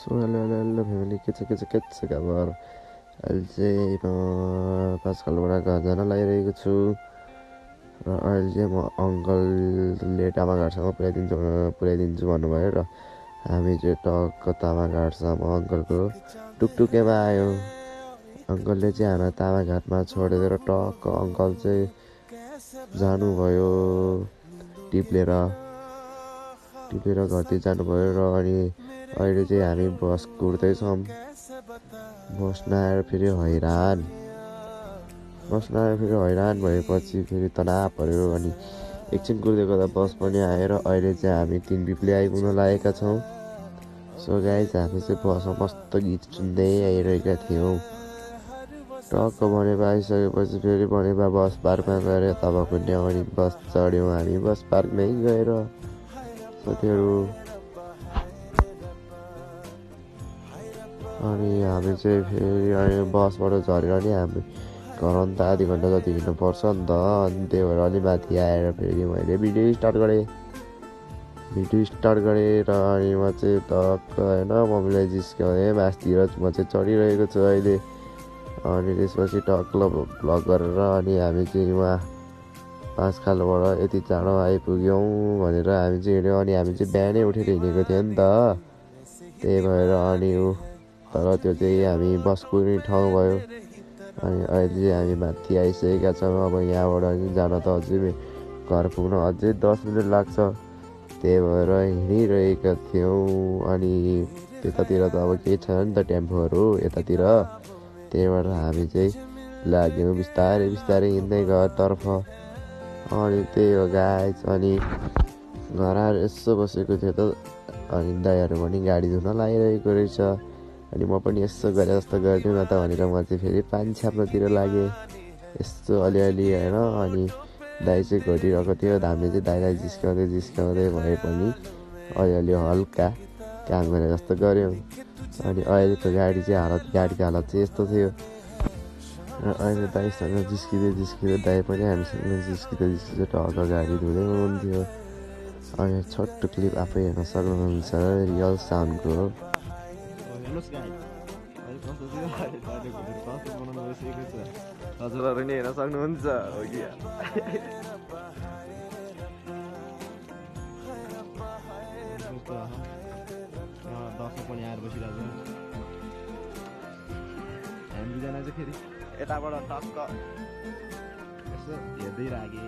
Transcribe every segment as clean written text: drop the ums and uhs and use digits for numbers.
Hello family के छ खबर अहिले चाहिँ म पाँचखालबाट घर जान लागिरहेको छु र अहिले चाहिँ म अङ्कलले तामाघाटसम्म पुर्याइदिन्छु भन्नुभयो र हामी चाहिँ टक्क तामाघाटसम्म अङ्कलको टुकटुकेमा आयो। अङ्कलले चाहिँ हामीलाई तामाघाटमा छोडेर टक्क अङ्कल चाहिँ जानुभयो टिप्लेर घरतिर जानुभयो र अनि अहिले चाहिँ हामी बस कुर्दैछौँ। बस नआएर फेरि हैरान भएपछि फेरि तनाव पऱ्यो अनि एकछिन कुर्दै गर्दा बस पनि आएर अहिले चाहिँ हामी 3 पिप्ले आइपुग्न लागेका छौँ। सो गाइज हामी चाहिँ बसमा मस्त गीत सुन्दै आइरहेका थियौँ। टक्क बनेपा आइसकेपछि फेरि बनेपा बस पार्कमा गएर तब कुद्यौँ अनि बस चढ्यौँ हामी बस पार्कमै गएर साथीहरू। अनि हामी चाहिँ फेरि अहिले बसबाट झरेर नि हामी घर आउनु त आधी घन्टा जति हिँड्नुपर्छ नि त। अनि त्यही भएर अलि माथि आएर फेरि मैले भिडियो स्टार्ट गरेँ र अनि म चाहिँ टक्क होइन मम्मीलाई जिस्काएँ मासतिर म चाहिँ चढिरहेको छु अहिले। अनि त्यसपछि टक्क भ्लग गरेर अनि हामी चाहिँ वहाँ पाँचखालबाट यति चाँडो आइपुग्यौँ भनेर हामी चाहिँ हिँड्यौँ। अनि हामी चाहिँ बिहानै उठेर हिँडेको थियो नि त, त्यही भएर अनि तर त्यो चाहिँ हामी बस कुद्ने ठाउँ भयो। अनि अहिले चाहिँ हामी माथि आइसकेका छौँ। अब यहाँबाट जान त अझै घर पुग्न अझै 10 मिनट लाग्छ, त्यही भएर हिँडिरहेका थियौँ। अनि त्यतातिर त अब केही छैन नि त टेम्पोहरू यतातिर, त्यही भएर हामी चाहिँ लाग्यौँ बिस्तारै हिँड्दै घरतर्फ। अनि त्यही हो गाइज। अनि घर आएर यसो बसेको थियो त अनि दाइहरू पनि गाडी धुन लागिरहेको रहेछ। अनि म पनि यसो गरे जस्तो गरिदिउँ न त भनेर म चाहिँ फेरि पानी छाप्नतिर लागेँ यस्तो अलिअलि होइन। अनि दाइ चाहिँ घोटिरहेको थियो, हामीले चाहिँ दाइलाई जिस्काउँदै भए पनि अलिअलि हल्का काम गरे जस्तो गऱ्यौँ। अनि अहिलेको गाडीको हालत चाहिँ यस्तो थियो र अहिले दाइसँग जिस्किँदै दाइ पनि हामीसँग जिस्किँदै टक्क गाडी धुँदै हुनुहुन्थ्यो। अनि छोटो क्लिप आफै हेर्न सक्नुहुन्छ रियल साउन्डको। हजुरहरू नि हेर्न सक्नुहुन्छ हो कि दसौँ पनि आएर बसिरहेको हामी दुईजना चाहिँ फेरि यताबाट टक्क यसो हेरिरहेको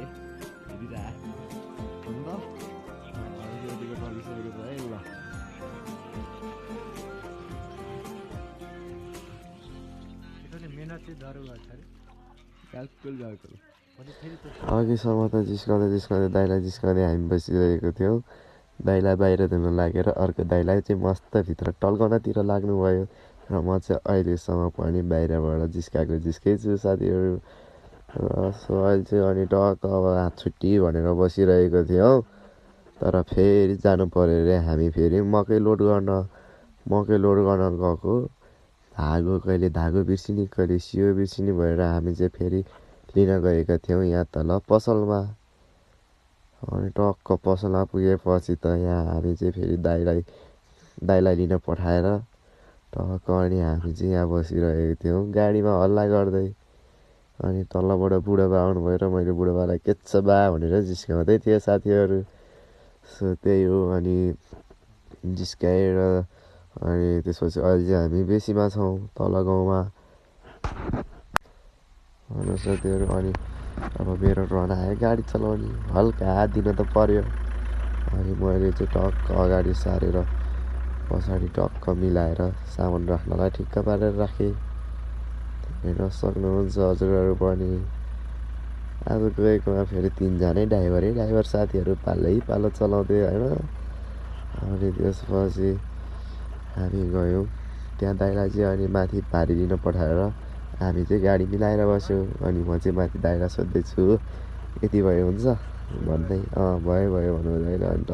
अघिसम्म त जिस्काउँदै दाइलाई हामी बसिरहेको थियौँ। दाइलाई बाहिर धुन लागेर अर्को दाइलाई चाहिँ मस्त भित्र टल्कनतिर लाग्नुभयो र म चाहिँ अहिलेसम्म पनि बाहिरबाट जिस्कै छु साथीहरू। सो अहिले चाहिँ अनि टक्क अब हात छुट्टी भनेर बसिरहेको थियौँ। तर फेरि जानु पऱ्यो अरे हामी फेरि मकै लोड गर्न गएको। धागो बिर्सिने कहिले सियो बिर्सिने भएर हामी चाहिँ फेरि लिन गएका थियौँ यहाँ तल पसलमा। अनि टक्क पसलमा पुगेपछि त यहाँ हामी चाहिँ फेरि दाइलाई लिन पठाएर टक्क अनि हामी चाहिँ यहाँ बसिरहेको थियौँ गाडीमा हल्ला गर्दै। अनि तल्लोबाट बुढाबा आउनुभयो र मैले बुढाबालाई के छ बा भनेर जिस्काउँदै थिएँ साथीहरू। सो त्यही हो। अनि जिस्काएर अनि त्यसपछि अहिले चाहिँ हामी बेसीमा छौँ तल गाउँमा होइन साथीहरू। अनि अब मेरो टर्न आयो गाडी चलाउने, हल्का हात दिन त पर्यो। अनि मैले चाहिँ टक्क अगाडि सारेर पछाडि टक्क मिलाएर सामान राख्नलाई ठिक्क पारेर राखेँ। हेर्न सक्नुहुन्छ हजुरहरू पनि। आज गएकोमा फेरि 3जनै ड्राइभर साथीहरू पालो चलाउँदै होइन। अनि त्यसपछि हामी गयौँ त्यहाँ दाइलाई चाहिँ अनि माथि भारी लिन पठाएर हामी चाहिँ गाडी मिलाएर बस्यौँ। अनि म चाहिँ माथि दाइलाई सोध्दैछु यति भयो हुन्छ भन्दै भयो भन्नुहुँदैन। अन्त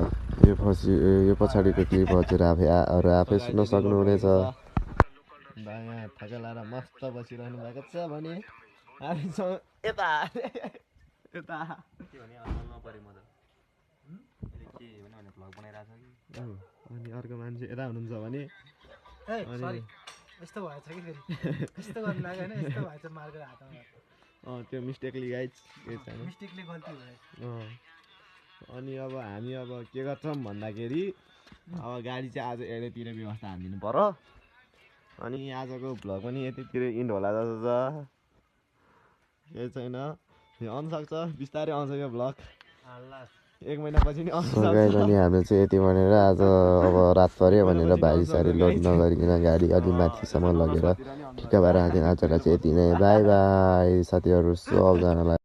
यो पछाडिको क्लिप हजुर आफै सुन्न सक्नुहुनेछ। यहाँ ठ्याक्क लाएर मस्त बसिरहनु भएको छ भने हामी यता अनि अर्को मान्छे यता हुनुहुन्छ भने सरी यस्तो भएछ कि फेरि यस्तो गर्नु लाग्यो होइन यस्तो भएछ मार्केर हातमा त्यो मिस्टेकली गाइज के छैन मिस्टेकले गल्ती भयो अनि अब हामी अब के गर्छौँ भन्दाखेरि अब गाडी चाहिँ आज यतैतिर व्यवस्था हानिदिनु पर्यो अनि आजको भ्लग पनि यतितिर इन्ड होला जस्तो छ केही छैन यो आउनु सक्छ बिस्तारै आउँछ यो भ्लग 1 महिनापछि नि आउँछ अनि हामीले चाहिँ यति भनेर आज अब रात पर्यो भनेर भारी सारी लोड नगरिकन गाडी अलि माथिसम्म लगेर ठिक्क भएर आजलाई चाहिँ यति नै बाई बाई साथीहरू सबजनालाई